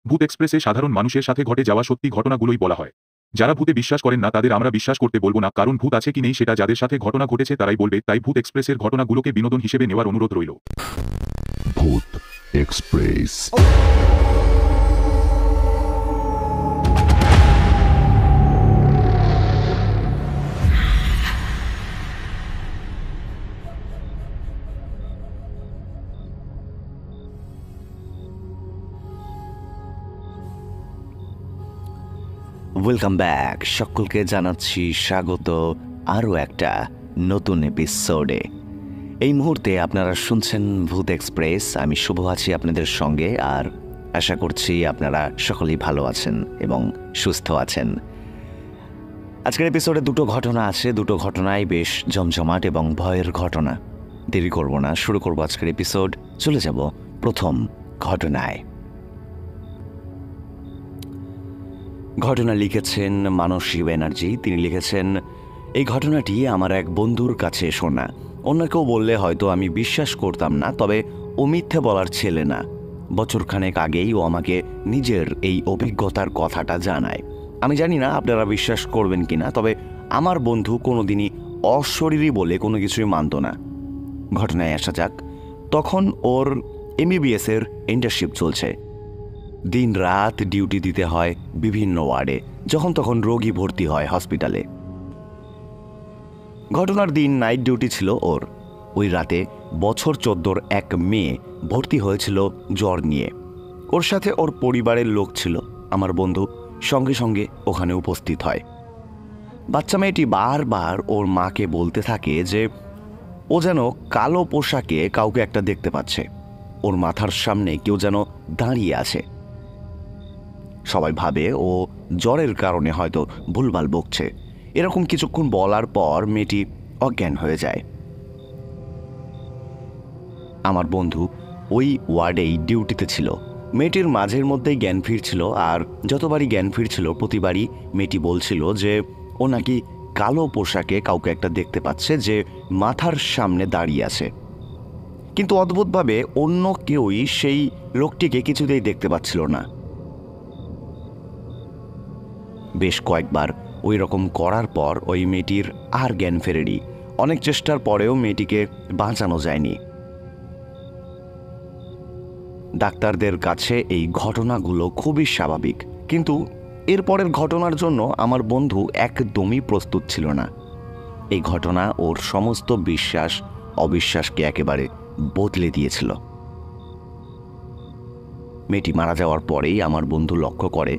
ভূত এক্সপ্রেসে সাধারণ মানুষের সাথে ঘটে যাওয়া সত্যি ঘটনাগুলোই বলা হয়। যারা ভূতে বিশ্বাস করেন না তাদের আমরা বিশ্বাস করতে বলবো না, কারণ ভূত আছে কি নেই সেটা যাদের সাথে ঘটনা ঘটেছে তারাই বলবে। তাই ভূত এক্সপ্রেসের ঘটনাগুলোকে বিনোদন হিসেবে নেওয়ার অনুরোধ রইল। ভূত এক্সপ্রেস। ওয়েলকাম ব্যাক, সকলকে জানাচ্ছি স্বাগত আরও একটা নতুন এপিসোডে। এই মুহূর্তে আপনারা শুনছেন ভূত এক্সপ্রেস। আমি শুভ আছি আপনাদের সঙ্গে, আর আশা করছি আপনারা সকলেই ভালো আছেন এবং সুস্থ আছেন। আজকের এপিসোডে দুটো ঘটনা আছে, দুটো ঘটনাই বেশ জমজমাট এবং ভয়ের ঘটনা। দেরি করব না, শুরু করব আজকের এপিসোড। চলে যাব প্রথম ঘটনায়। ঘটনা লিখেছেন মানসী ব্যানার্জি। তিনি লিখেছেন, এই ঘটনাটি আমার এক বন্ধুর কাছে শোনা। অন্য কেউ বললে হয়তো আমি বিশ্বাস করতাম না, তবে ও মিথ্যে বলার ছেলে না। বছরখানেক আগেই ও আমাকে নিজের এই অভিজ্ঞতার কথাটা জানায়। আমি জানি না আপনারা বিশ্বাস করবেন কিনা, তবে আমার বন্ধু কোনোদিনই অশরীরী বলে কোনো কিছুই মানত না। ঘটনায় আসা যাক। তখন ওর MBBS এর ইন্টার্নশিপ চলছে। দিন রাত ডিউটি দিতে হয় বিভিন্ন ওয়ার্ডে, যখন তখন রোগী ভর্তি হয় হসপিটালে। ঘটনার দিন নাইট ডিউটি ছিল ওর। ওই রাতে বছর 14 এক মেয়ে ভর্তি হয়েছিল জ্বর নিয়ে। ওর সাথে ওর পরিবারের লোক ছিল। আমার বন্ধু সঙ্গে সঙ্গে ওখানে উপস্থিত হয়। বাচ্চা মেয়েটি বারবার ওর মাকে বলতে থাকে যে ও যেন কালো পোশাকে কাউকে একটা দেখতে পাচ্ছে। ওর মাথার সামনে কেউ যেন দাঁড়িয়ে আছে। সবাই ভাবে ও জ্বরের কারণে হয়তো ভুলভাল বকছে। এরকম কিছুক্ষণ বলার পর মেয়েটি অজ্ঞান হয়ে যায়। আমার বন্ধু ওই ওয়ার্ডেই ডিউটিতে ছিল। মেয়েটির মাঝের মধ্যেই জ্ঞান ফিরছিল, আর যতবারই জ্ঞান ফিরছিল প্রতিবারই মেয়েটি বলছিল যে ও নাকি কালো পোশাকে কাউকে একটা দেখতে পাচ্ছে যে মাথার সামনে দাঁড়িয়ে আছে। কিন্তু অদ্ভুতভাবে অন্য কেউই সেই লোকটিকে কিছুতেই দেখতে পাচ্ছিল না। বেশ কয়েকবার ওই রকম করার পর ওই মেয়েটির আর জ্ঞান ফেরেনি। অনেক চেষ্টার পরেও মেয়েটিকে বাঁচানো যায়নি। ডাক্তারদের কাছে এই ঘটনাগুলো খুবই স্বাভাবিক, কিন্তু এরপরের ঘটনার জন্য আমার বন্ধু একদমই প্রস্তুত ছিল না। এই ঘটনা ওর সমস্ত বিশ্বাস অবিশ্বাসকে একেবারে বদলে দিয়েছিল। মেয়েটি মারা যাওয়ার পরেই আমার বন্ধু লক্ষ্য করে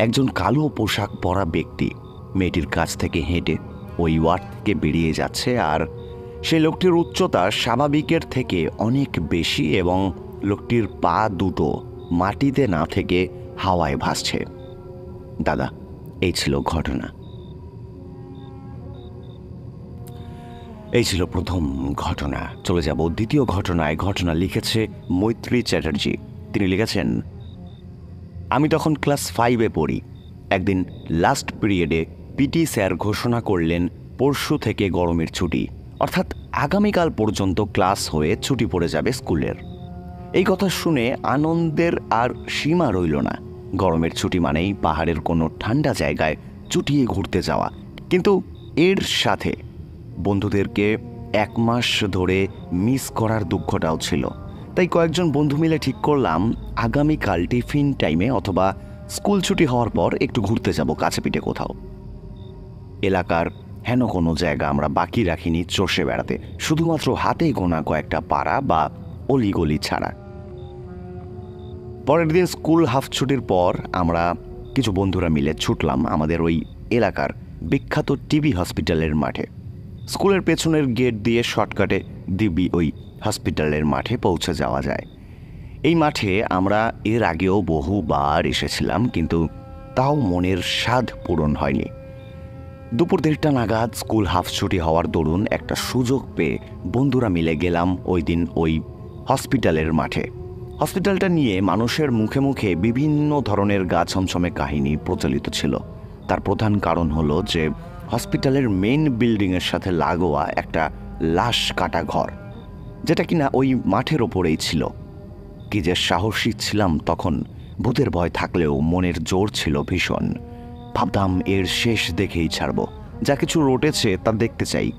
একজন কালো পোশাক পরা ব্যক্তি মেয়েটির কাছ থেকে হেঁটে ওই ওয়ার্ড থেকে বেরিয়ে যাচ্ছে, আর সেই লোকটির উচ্চতা স্বাভাবিকের থেকে অনেক বেশি এবং লোকটির পা দুটো মাটিতে না থেকে হাওয়ায় ভাসছে। দাদা, এই ছিল ঘটনা। এই ছিল প্রথম ঘটনা। চলে যাব দ্বিতীয় ঘটনায়। ঘটনা লিখেছে মৈত্রী চ্যাটার্জি। তিনি লিখেছেন, আমি তখন ক্লাস 5-এ পড়ি। একদিন লাস্ট পিরিয়ডে পিটি স্যার ঘোষণা করলেন পরশু থেকে গরমের ছুটি, অর্থাৎ আগামীকাল পর্যন্ত ক্লাস হয়ে ছুটি পড়ে যাবে স্কুলের। এই কথা শুনে আনন্দের আর সীমা রইল না। গরমের ছুটি মানেই পাহাড়ের কোনো ঠান্ডা জায়গায় চুটিয়ে ঘুরতে যাওয়া, কিন্তু এর সাথে বন্ধুদেরকে 1 মাস ধরে মিস করার দুঃখটাও ছিল। তাই কয়েকজন বন্ধু মিলে ঠিক করলাম আগামীকাল টিফিন টাইমে অথবা স্কুল ছুটি হওয়ার পর একটু ঘুরতে যাব কাছেপিঠে কোথাও। এলাকার হেন কোনো জায়গা আমরা বাকি রাখিনি চষে বেড়াতে, শুধুমাত্র হাতে গোনা কয়েকটা পাড়া বা অলিগলি ছাড়া। পরের দিন স্কুল হাফ ছুটির পর আমরা কিছু বন্ধুরা মিলে ছুটলাম আমাদের ওই এলাকার বিখ্যাত টিবি হসপিটালের মাঠে। স্কুলের পেছনের গেট দিয়ে শর্টকাটে দিব্যি ওই হসপিটালের মাঠে পৌঁছে যাওয়া যায়। এই মাঠে আমরা এর আগেও বহুবার এসেছিলাম, কিন্তু তাও মনের স্বাদ পূরণ হয়নি। দুপুর 1:30 নাগাদ স্কুল হাফ ছুটি হওয়ার দরুন একটা সুযোগ পেয়ে বন্ধুরা মিলে গেলাম ওই দিন ওই হসপিটালের মাঠে। হসপিটালটা নিয়ে মানুষের মুখে মুখে বিভিন্ন ধরনের গা ছমছমে কাহিনী প্রচলিত ছিল। তার প্রধান কারণ হলো যে হসপিটালের মেইন বিল্ডিংয়ের সাথে লাগোয়া একটা লাশ কাটা ঘর, যেটা কিনা ওই মাঠের ওপরেই ছিল। কি যে সাহসী ছিলাম তখন, ভূতের ভয় থাকলেও মনের জোর ছিল ভীষণ। ভাবতাম এর শেষ দেখেই ছাড়ব, যা কিছু রটেছে তা দেখতে চাই।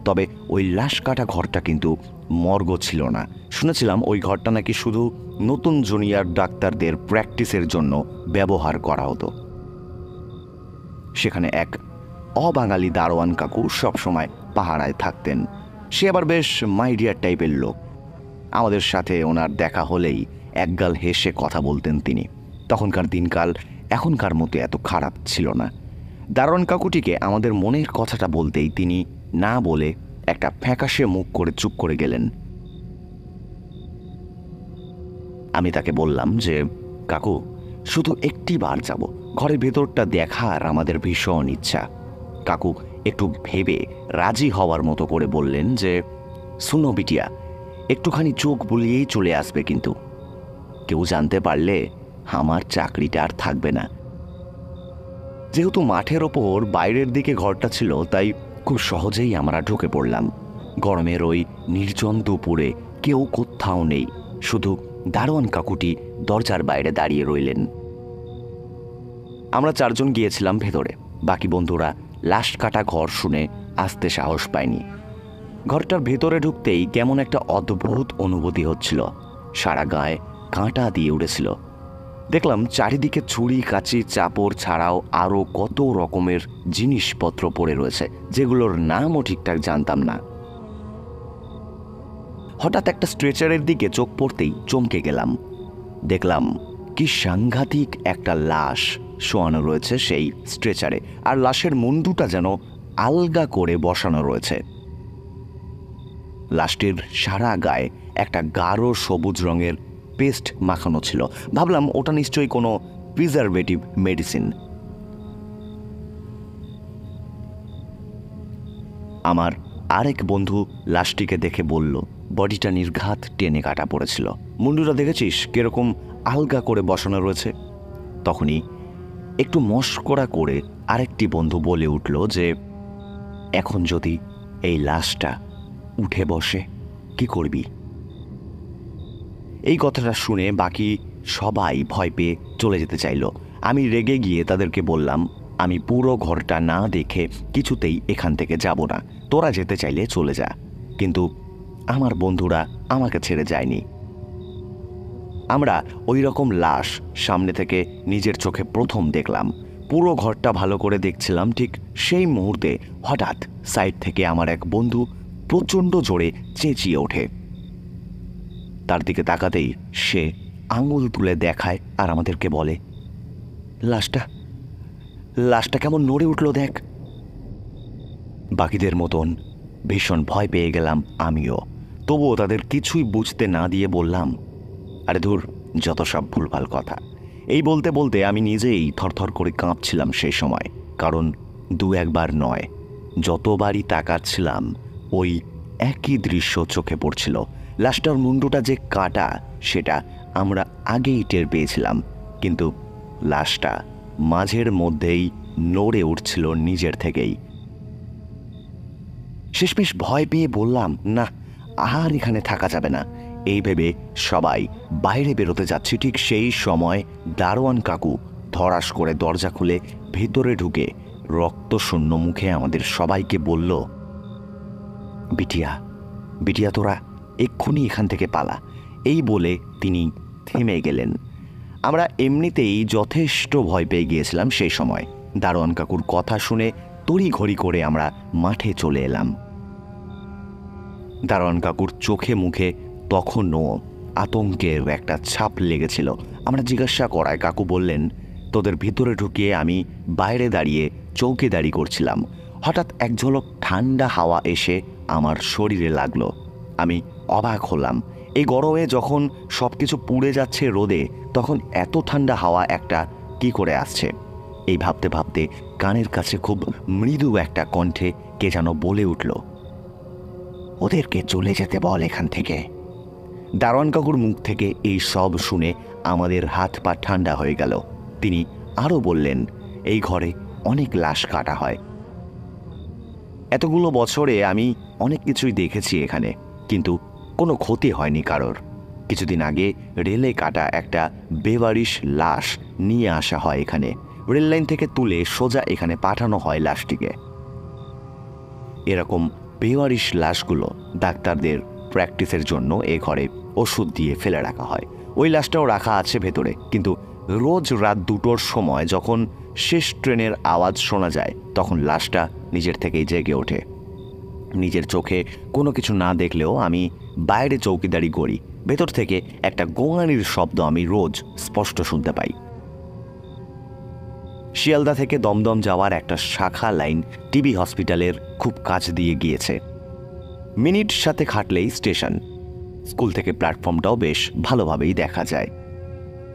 তবে ওই লাশ কাটা ঘরটা কিন্তু মর্গ ছিল না। শুনেছিলাম ওই ঘরটা নাকি শুধু নতুন জুনিয়র ডাক্তারদের প্র্যাকটিসের জন্য ব্যবহার করা হতো। সেখানে এক অবাঙালি দারোয়ান কাকু সবসময় পাহারায় থাকতেন। সে আবার বেশ মাইডিয়ার টাইপের লোক। আমাদের সাথে ওনার দেখা হলেই একগাল হেসে কথা বলতেন তিনি। তখনকার দিনকাল এখনকার মতো এত খারাপ ছিল না। দারোয়ান কাকুটিকে আমাদের মনের কথাটা বলতেই তিনি না বলে একটা ফ্যাকাশে মুখ করে চুপ করে গেলেন। আমি তাকে বললাম যে, কাকু, শুধু একটি বার যাব, ঘরের ভেতরটা দেখার আমাদের ভীষণ ইচ্ছা। কাকু একটু ভেবে রাজি হওয়ার মতো করে বললেন যে, শুনো বিটিয়া, একটুখানি চোখ বুলিয়েই চলে আসবে, কিন্তু কেউ জানতে পারলে আমার চাকরিটা আর থাকবে না। যেহেতু মাঠের ওপর বাইরের দিকে ঘরটা ছিল, তাই খুব সহজেই আমরা ঢুকে পড়লাম। গরমের ওই নির্জন দুপুরে কেউ কোথাও নেই, শুধু দারোয়ান কাকুটি দরজার বাইরে দাঁড়িয়ে রইলেন। আমরা চারজন গিয়েছিলাম ভেতরে। বাকি বন্ধুরা লাশ কাটা ঘর শুনে আসতে সাহস পায়নি। ঘরটার ভেতরে ঢুকতেই কেমন একটা অদ্ভুত অনুভূতি হচ্ছিল। সারা গায়ে কাঁটা দিয়ে উঠেছিল। দেখলাম চারিদিকে ছুরি, কাঁচি, চাপড় ছাড়াও আরও কত রকমের জিনিসপত্র পড়ে রয়েছে, যেগুলোর নামও ঠিকঠাক জানতাম না। হঠাৎ একটা স্ট্রেচারের দিকে চোখ পড়তেই চমকে গেলাম। দেখলাম কি সাংঘাতিক একটা লাশ শোয়ানো রয়েছে সেই স্ট্রেচারে, আর লাশের মুন্ডুটা যেন আলগা করে বসানো রয়েছে। লাশটির সারা গায়ে একটা গাঢ় সবুজ রঙের পেস্ট মাখানো ছিল। ভাবলাম ওটা নিশ্চয়ই কোনো প্রিজারভেটিভ মেডিসিন। আমার আরেক বন্ধু লাশটিকে দেখে বলল, বডিটা নির্ঘাত টেনে কাটা পড়েছিল। মুন্ডুটা দেখেছিস কিরকম আলগা করে বসানো রয়েছে? তখনই একটু মস্করা করে আরেকটি বন্ধু বলে উঠল যে, এখন যদি এই লাশটা উঠে বসে কি করবি? এই কথাটা শুনে বাকি সবাই ভয় পেয়ে চলে যেতে চাইল। আমি রেগে গিয়ে তাদেরকে বললাম, আমি পুরো ঘরটা না দেখে কিছুতেই এখান থেকে যাব না, তোরা যেতে চাইলে চলে যা। কিন্তু আমার বন্ধুরা আমাকে ছেড়ে যায়নি। আমরা ওই রকম লাশ সামনে থেকে নিজের চোখে প্রথম দেখলাম। পুরো ঘরটা ভালো করে দেখছিলাম। ঠিক সেই মুহূর্তে হঠাৎ সাইড থেকে আমার এক বন্ধু প্রচণ্ড জোরে চেঁচিয়ে ওঠে। তার দিকে তাকাতেই সে আঙুল তুলে দেখায় আর আমাদেরকে বলে, লাশটা কেমন নড়ে উঠল দেখ। বাকিদের মতন ভীষণ ভয় পেয়ে গেলাম আমিও। তবুও তাদের কিছুই বুঝতে না দিয়ে বললাম, আরে ধুর, যত সব ভুলভাল কথা। এই বলতে বলতে আমি নিজেই থরথর করে কাঁপছিলাম সেই সময়। কারণ দু একবার নয়, যতবারই তাকাচ্ছিলাম ওই একই দৃশ্য চোখে পড়ছিল। লাশটার মুন্ডুটা যে কাটা সেটা আমরা আগেই টের পেয়েছিলাম, কিন্তু লাশটা মাঝের মধ্যেই নড়ে উঠছিল নিজের থেকেই। শেষমেশ ভয় পেয়ে বললাম, না, আর এখানে থাকা যাবে না। এই ভেবে সবাই বাইরে বেরোতে যাচ্ছি। ঠিক সেই সময় দারোয়ান কাকু ধরাস করে দরজা খুলে ভেতরে ঢুকে রক্তশূন্য মুখে আমাদের সবাইকে বলল, বিটিয়া তোরা এক্ষুনি এখান থেকে পালা। এই বলে তিনি থেমে গেলেন। আমরা এমনিতেই যথেষ্ট ভয় পেয়ে গিয়েছিলাম সেই সময়। দারোয়ান কাকুর কথা শুনে তড়িঘড়ি করে আমরা মাঠে চলে এলাম। দারোয়ান কাকুর চোখে মুখে তখনও আতঙ্কের একটা ছাপ লেগেছিল। আমরা জিজ্ঞাসা করায় কাকু বললেন, তোদের ভিতরে ঢুকিয়ে আমি বাইরে দাঁড়িয়ে চৌকিদারি করছিলাম। হঠাৎ এক ঝলক ঠান্ডা হাওয়া এসে আমার শরীরে লাগলো। আমি অবাক হলাম। এই গরমে যখন সব কিছু পুড়ে যাচ্ছে রোদে, তখন এত ঠান্ডা হাওয়া একটা কি করে আসছে? এই ভাবতে ভাবতে কানের কাছে খুব মৃদু একটা কণ্ঠে কে যেন বলে উঠল, ওদেরকে চলে যেতে বল এখান থেকে। দারোয়ান কাকুর মুখ থেকে এই সব শুনে আমাদের হাত পা ঠান্ডা হয়ে গেল। তিনি আরও বললেন, এই ঘরে অনেক লাশ কাটা হয়। এতগুলো বছরে আমি অনেক কিছুই দেখেছি এখানে, কিন্তু কোনো ক্ষতি হয়নি কারোর। কিছুদিন আগে রেলে কাটা একটা বেওয়ারিশ লাশ নিয়ে আসা হয় এখানে। রেল লাইন থেকে তুলে সোজা এখানে পাঠানো হয় লাশটিকে। এরকম বেওয়ারিশ লাশগুলো ডাক্তারদের প্র্যাকটিসের জন্য এ ঘরে ওষুধ দিয়ে ফেলে রাখা হয়। ওই লাশটাও রাখা আছে ভেতরে, কিন্তু রোজ রাত 2টোর সময় যখন শেষ ট্রেনের আওয়াজ শোনা যায় তখন লাশটা নিজের থেকেই জেগে ওঠে। নিজের চোখে কোনো কিছু না দেখলেও আমি বাইরে চৌকিদারি করি, ভেতর থেকে একটা গোঙানির শব্দ আমি রোজ স্পষ্ট শুনতে পাই। শিয়ালদা থেকে দমদম যাওয়ার একটা শাখা লাইন টিবি হসপিটালের খুব কাছ দিয়ে গিয়েছে। মিনিট সাথে খাটলেই স্টেশন। স্কুল থেকে প্ল্যাটফর্মটাও বেশ ভালোভাবেই দেখা যায়।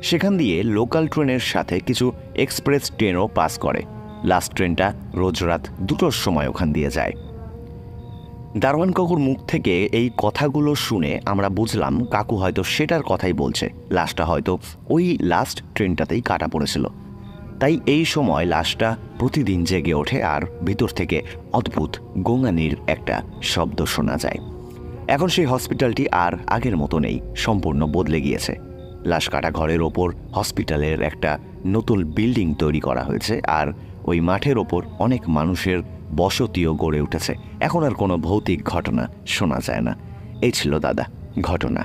সেখান দিয়ে লোকাল ট্রেনের সাথে কিছু এক্সপ্রেস ট্রেনও পাস করে। লাস্ট ট্রেনটা রোজ রাত 2টোর সময় ওখান দিয়ে যায়। দারোয়ান কাকুর মুখ থেকে এই কথাগুলো শুনে আমরা বুঝলাম কাকু হয়তো সেটার কথাই বলছে। লাশটা হয়তো ওই লাস্ট ট্রেনটাতেই কাটা পড়েছিল, তাই এই সময় লাশটা প্রতিদিন জেগে ওঠে আর ভিতর থেকে অদ্ভুত গোঙানির একটা শব্দ শোনা যায়। এখন সেই হসপিটালটি আর আগের মতো নেই, সম্পূর্ণ বদলে গিয়েছে। লাশ কাটা ঘরের ওপর হসপিটালের একটা নতুন বিল্ডিং তৈরি করা হয়েছে, আর ওই মাঠের ওপর অনেক মানুষের বসতিও গড়ে উঠেছে। এখন আর কোনো ভৌতিক ঘটনা শোনা যায় না। এই ছিল দাদা ঘটনা।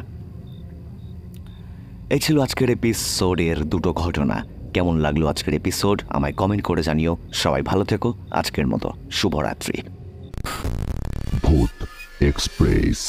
এই ছিল আজকের এপিসোডের 2টো ঘটনা। কেমন লাগলো আজকের এপিসোড আমায় কমেন্ট করে জানিও। সবাই ভালো থেকো। আজকের মতো শুভরাত্রি। ভূত এক্সপ্রেস।